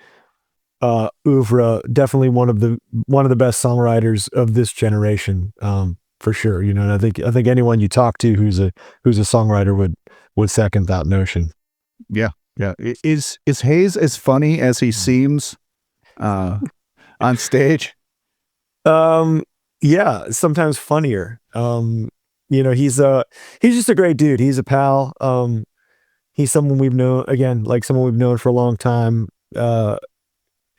oeuvre. Definitely one of the best songwriters of this generation, for sure. You know, and I think anyone you talk to who's a songwriter would second that notion. Yeah. Is Hayes as funny as he seems on stage? Yeah, sometimes funnier. You know, he's just a great dude. He's a pal. He's someone we've known, again, like someone we've known for a long time.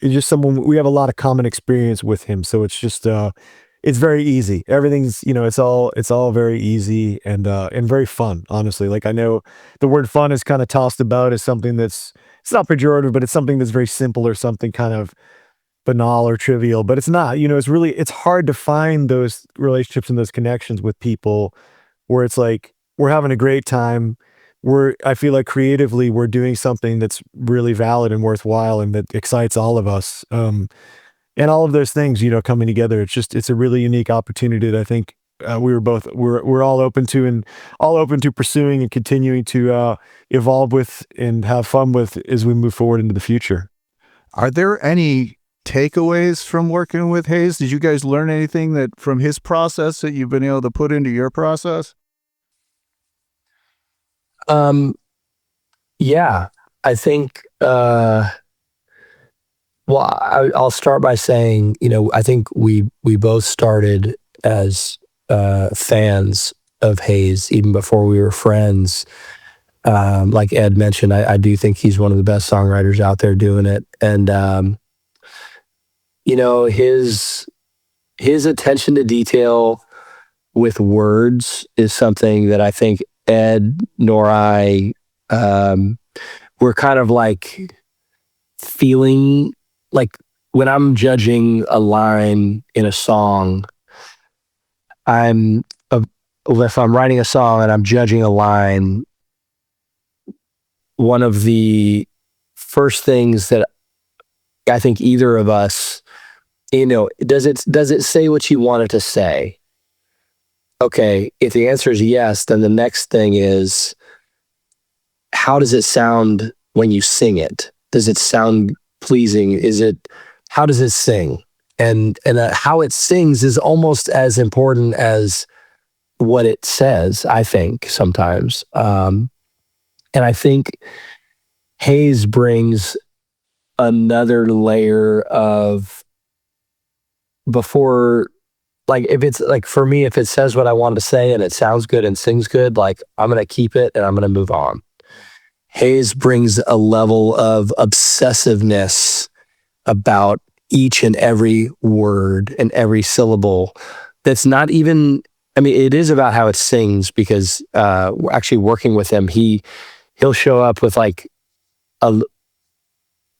He's just someone, we have a lot of common experience with him. So it's just, it's very easy. Everything's, you know, it's all very easy and very fun, honestly. Like, I know the word fun is kind of tossed about as something it's not pejorative, but it's something that's very simple or something kind of banal or trivial, but it's not. You know, it's hard to find those relationships and those connections with people where it's like we're having a great time. I feel like creatively we're doing something that's really valid and worthwhile and that excites all of us. And all of those things, you know, coming together. It's a really unique opportunity that I think we're all open to, and all open to pursuing and continuing to evolve with and have fun with as we move forward into the future. Are there any takeaways from working with Hayes? Did you guys learn anything that from his process that you've been able to put into your process? Yeah, I think, well, I'll start by saying, you know, I think we both started as fans of Hayes even before we were friends. Like Ed mentioned, I do think he's one of the best songwriters out there doing it. And, you know, his attention to detail with words is something that I think Ed nor I, we're kind of like feeling like when I'm judging a line in a song, if I'm writing a song and I'm judging a line, one of the first things that I think either of us, you know, does it say what you want it to say? Okay, if the answer is yes, then the next thing is, how does it sound when you sing it? Does it sound pleasing? How does it sing? And how it sings is almost as important as what it says, I think, sometimes. And I think Hayes brings another layer of, before, like, if it's like, for me, if it says what I want to say and it sounds good and sings good, like, I'm going to keep it and I'm going to move on. Hayes brings a level of obsessiveness about each and every word and every syllable that's not even, I mean, it is about how it sings, because we're actually working with him. He'll show up with like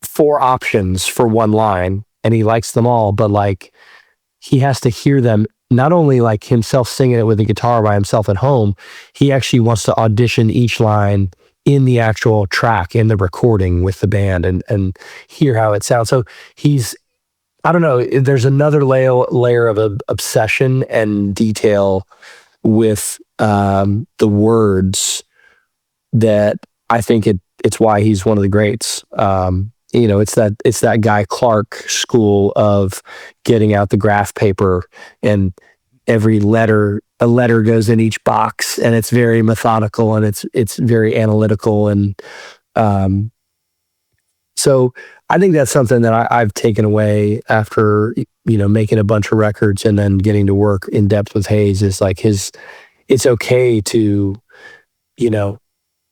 4 options for one line and he likes them all, but like he has to hear them, not only like himself singing it with a guitar by himself at home, he actually wants to audition each line in the actual track, in the recording with the band, and hear how it sounds. So I don't know, there's another layer of obsession and detail with the words that I think it's why he's one of the greats. You know, it's that Guy Clark school of getting out the graph paper, and every letter, a letter goes in each box, and it's very methodical and it's very analytical. And so I think that's something that I've taken away after, you know, making a bunch of records and then getting to work in depth with Hayes, is like it's okay to, you know,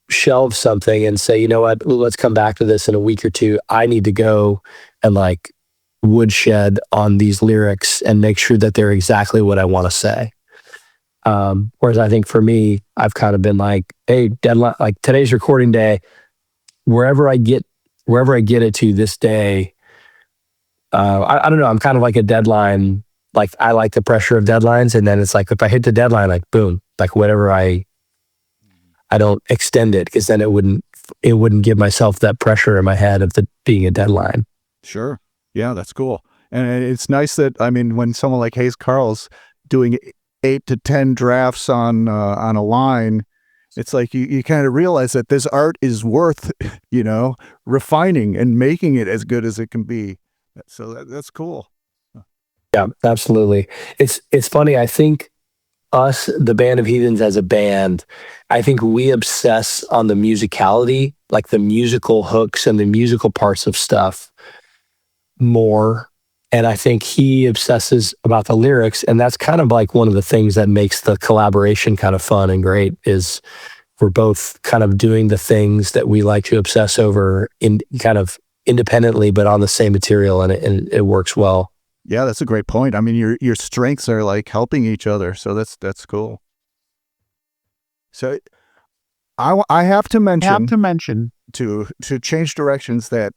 shelve something and say, you know what, let's come back to this in a week or two. I need to go and like woodshed on these lyrics and make sure that they're exactly what I want to say. Whereas I think for me, I've kind of been like, hey, deadline, like today's recording day, wherever I get it to this day, I don't know, I'm kind of like a deadline. Like, I like the pressure of deadlines, and then it's like, if I hit the deadline, like boom, like whatever, I don't extend it, because then it wouldn't give myself that pressure in my head of being a deadline. Sure. Yeah, that's cool. And it's nice that, I mean, when someone like Hayes Carll's doing 8 to 10 drafts on a line, it's like you kind of realize that this art is worth, you know, refining and making it as good as it can be. So that's cool. Yeah, absolutely. It's funny. I think us, the Band of Heathens as a band, I think we obsess on the musicality, like the musical hooks and the musical parts of stuff more. And I think he obsesses about the lyrics. And that's kind of like one of the things that makes the collaboration kind of fun and great is we're both kind of doing the things that we like to obsess over in kind of independently, but on the same material. And it works well. Yeah, that's a great point. I mean, your strengths are like helping each other. So that's cool. So I have to mention to change directions that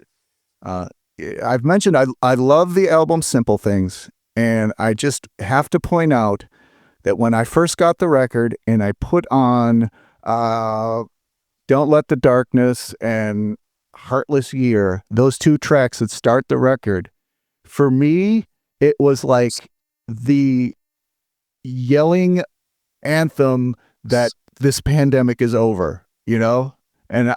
I've mentioned I love the album Simple Things, and I just have to point out that when I first got the record and I put on Don't Let the Darkness and Heartless Year, those two tracks that start the record, for me it was like the yelling anthem that this pandemic is over, you know? And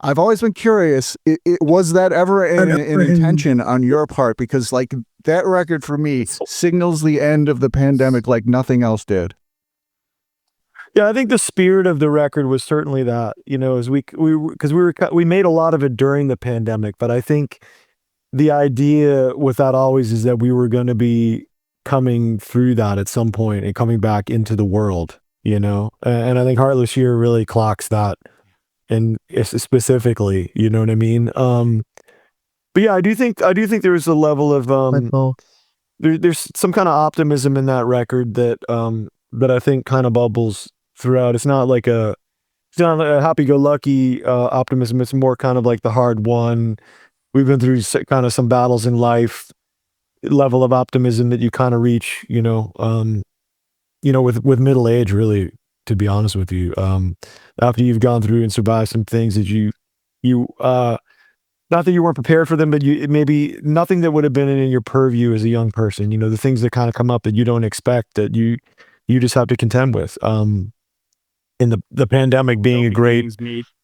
I've always been curious, was that ever an intention on your part? Because like that record for me signals the end of the pandemic like nothing else did. Yeah, I think the spirit of the record was certainly that, you know, as we made a lot of it during the pandemic, but I think the idea with that always is that we were going to be coming through that at some point and coming back into the world, you know? And I think Heartless Year really clocks that. And specifically, you know what I mean? But yeah, I do think there's a level of there's some kind of optimism in that record that that I think kind of bubbles throughout. It's not like a happy-go-lucky optimism. It's more kind of like the hard one. We've been through kind of some battles in life, level of optimism that you kind of reach, you know, with middle age, really, to be honest with you. After you've gone through and survived some things that you not that you weren't prepared for them, but it maybe nothing that would have been in your purview as a young person, you know, the things that kind of come up that you don't expect that you just have to contend with. And the pandemic being a great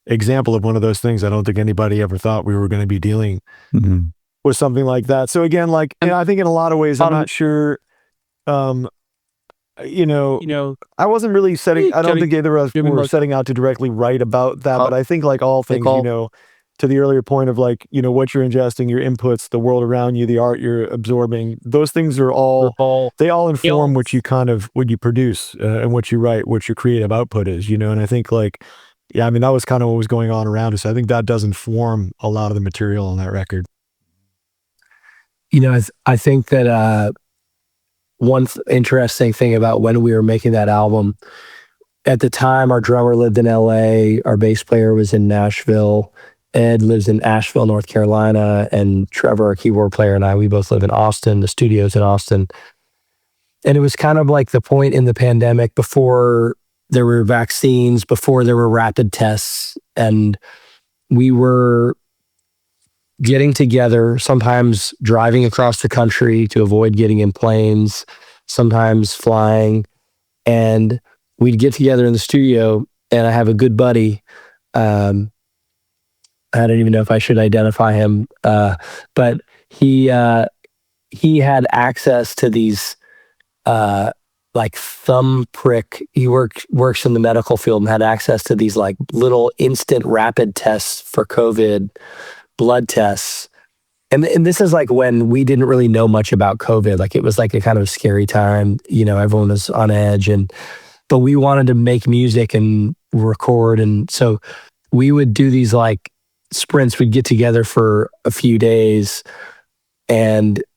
example of one of those things. I don't think anybody ever thought we were going to be dealing with something like that. So again, like, you know, I think in a lot of ways, I'm not sure, you know, I wasn't really I don't think either of us were setting out to directly write about that, but I think like all things, you know, to the earlier point of like, you know, what you're ingesting, your inputs, the world around you, the art you're absorbing, those things are they all inform what you produce and what you write, what your creative output is, you know? And I think like, yeah, I mean, that was kind of what was going on around us. I think that does inform a lot of the material on that record. You know, I think that one interesting thing about when we were making that album, at the time, our drummer lived in LA, our bass player was in Nashville, Ed lives in Asheville, North Carolina, and Trevor, our keyboard player, and we both live in Austin. The studio's in Austin. And it was kind of like the point in the pandemic before there were vaccines, before there were rapid tests, and we were getting together, sometimes driving across the country to avoid getting in planes, sometimes flying, and we'd get together in the studio, and I have a good buddy, I don't even know if I should identify him, but he had access to these like thumb prick. He works in the medical field and had access to these like little instant rapid tests for COVID, blood tests. And this is like when we didn't really know much about COVID. Like it was like a kind of scary time, you know, everyone was on edge, but we wanted to make music and record. And so we would do these like sprints. We'd get together for a few days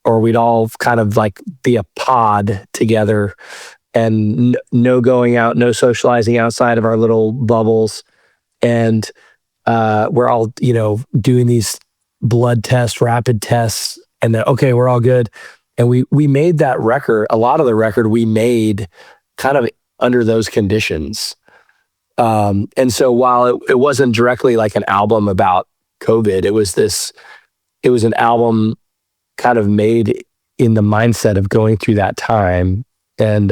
or we'd all kind of like be a pod together and no going out, no socializing outside of our little bubbles. And we're all, you know, doing these blood tests, rapid tests, and then, okay, we're all good. And we made that record, a lot of the record we made kind of under those conditions. And so while it wasn't directly like an album about COVID, it was an album kind of made in the mindset of going through that time and,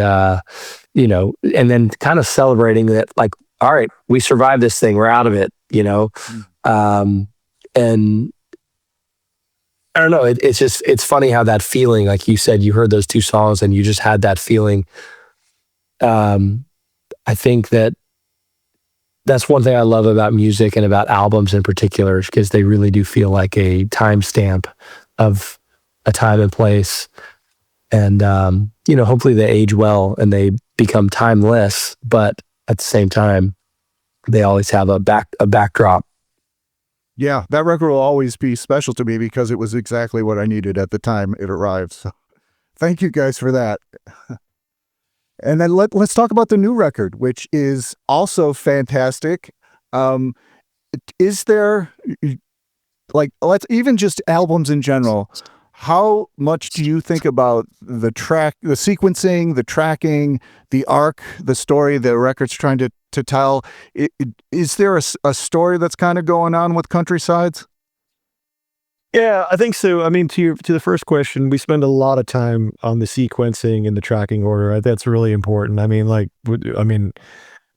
you know, and then kind of celebrating that, like, all right, we survived this thing. We're out of it, you know? And I don't know. It's funny how that feeling, like you said, you heard those two songs and you just had that feeling. I think that's one thing I love about music and about albums in particular, because they really do feel like a timestamp of a time and place. And, hopefully they age well and they become timeless, but at the same time, they always have a backdrop. Yeah, that record will always be special to me because it was exactly what I needed at the time it arrived. So thank you guys for that. And then let's talk about the new record, which is also fantastic. Is there, let's even just albums in general, how much do you think about the sequencing, the tracking, the arc, the story the record's trying to tell? Is there a story that's kind of going on with Countrysides? Yeah, I think so. I mean, to the first question, we spend a lot of time on the sequencing and the tracking order. That's really important. I mean,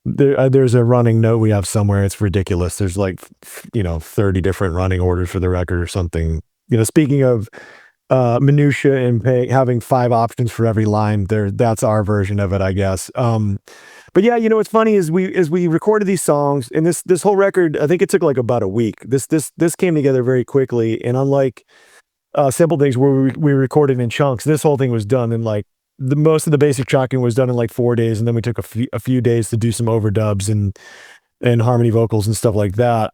there's a running note we have somewhere. It's ridiculous. There's 30 different running orders for the record or something. Speaking of minutia and having 5 options for every line, that's our version of it, I guess. But yeah, what's funny is we recorded these songs, and this whole record, I think it took about a week. This came together very quickly, and unlike Simple Things where we recorded in chunks, this whole thing was done in most of the basic tracking was done in 4 days, and then we took a few days to do some overdubs and harmony vocals and stuff like that.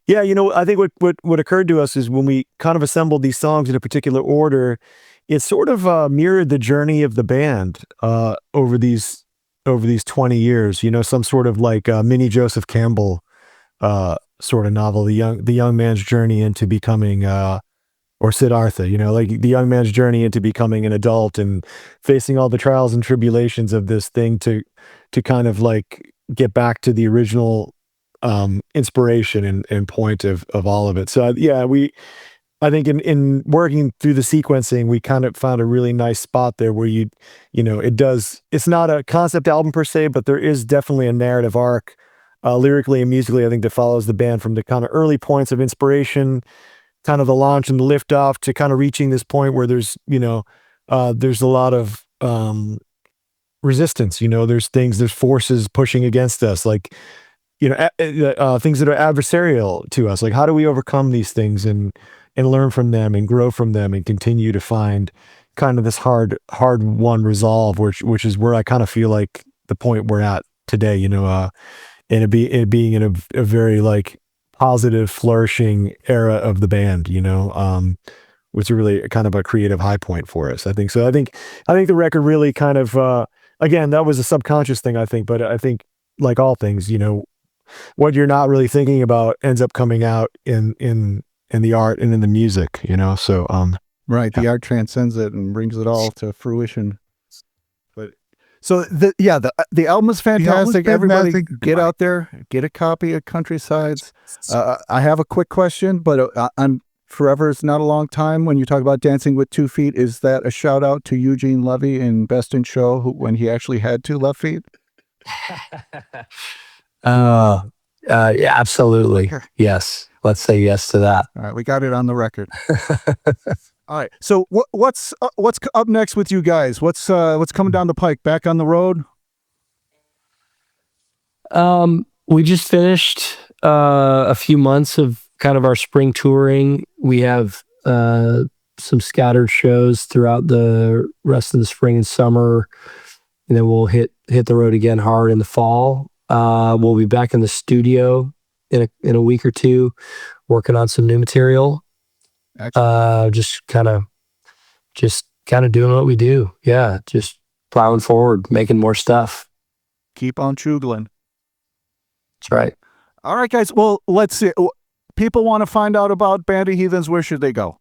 Yeah, I think what occurred to us is when we kind of assembled these songs in a particular order, it sort of mirrored the journey of the band over these 20 years. Some sort of mini Joseph Campbell sort of novel, the young man's journey into becoming or Siddhartha, the young man's journey into becoming an adult and facing all the trials and tribulations of this thing to kind of get back to the original inspiration and point of all of it. So yeah, I think in working through the sequencing, we kind of found a really nice spot there where it's not a concept album per se, but there is definitely a narrative arc lyrically and musically, I think, that follows the band from the kind of early points of inspiration, kind of the launch and the lift off, to kind of reaching this point where there's a lot of resistance, there's forces pushing against us, things that are adversarial to us. How do we overcome these things and learn from them and grow from them and continue to find kind of this hard won resolve, which is where I kind of feel like the point we're at today, and it being in a very positive, flourishing era of the band, was really kind of a creative high point for us, I think. So I think the record really kind of, again, that was a subconscious thing, I think, but I think like all things, what you're not really thinking about ends up coming out in the art and in the music, so right, the art transcends it and brings it all to fruition. But so the album is fantastic. Everybody get out there, get a copy of Countrysides. I have a quick question, but on Forever is Not a Long Time, when you talk about dancing with 2 feet, is that a shout out to Eugene Levy in Best in Show when he actually had 2 left feet? Yeah, absolutely. Yes. Let's say yes to that. All right. We got it on the record. All right. So what's up next with you guys? What's coming down the pike? Back on the road? We just finished a few months of kind of our spring touring. We have some scattered shows throughout the rest of the spring and summer, and then we'll hit the road again hard in the fall. We'll be back in the studio in a week or two, working on some new material. Just kind of doing what we do. Yeah, just plowing forward, making more stuff. Keep on chugling. That's right. All right, guys. Well, let's see. People want to find out about Band of Heathens. Where should they go?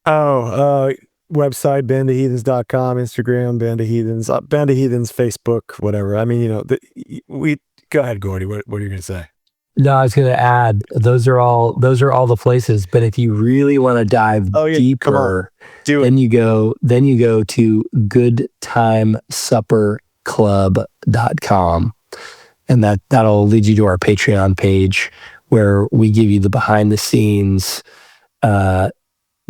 Website, bandofheathens.com, Instagram, Band of Heathens, Band of Heathens, Facebook, whatever. I mean, go ahead, Gordy. What are you going to say? No, I was going to add, those are all the places. But if you really want to dive deeper, then you go to goodtimesupperclub.com. And that'll lead you to our Patreon page, where we give you the behind the scenes,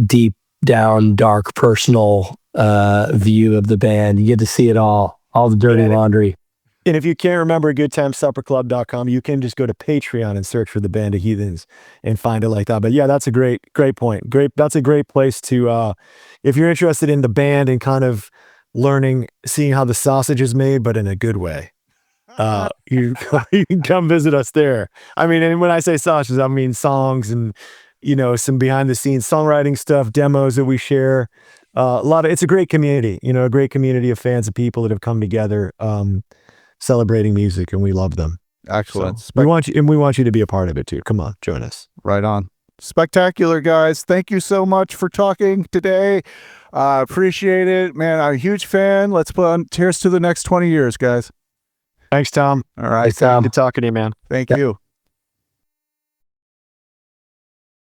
deep down, dark, personal view of the band. You get to see it all the dirty laundry. And if you can't remember goodtimesupperclub.com, you can just go to Patreon and search for the Band of Heathens and find it like that. But yeah, that's a great point. That's a great place to, if you're interested in the band and kind of seeing how the sausage is made, but in a good way. You can come visit us there. I mean, and when I say sausage, I mean songs and, some behind the scenes songwriting stuff, demos that we share. It's a great community, a great community of fans and people that have come together, celebrating music, and we love them. Excellent. So we want you to be a part of it too. Come on, join us. Right on. Spectacular, guys. Thank you so much for talking today. Appreciate it, man. I'm a huge fan. Let's put on cheers to the next 20 years, guys. Thanks, Tom. All right. Thanks, Tom. Good talking to you, man. Thank you.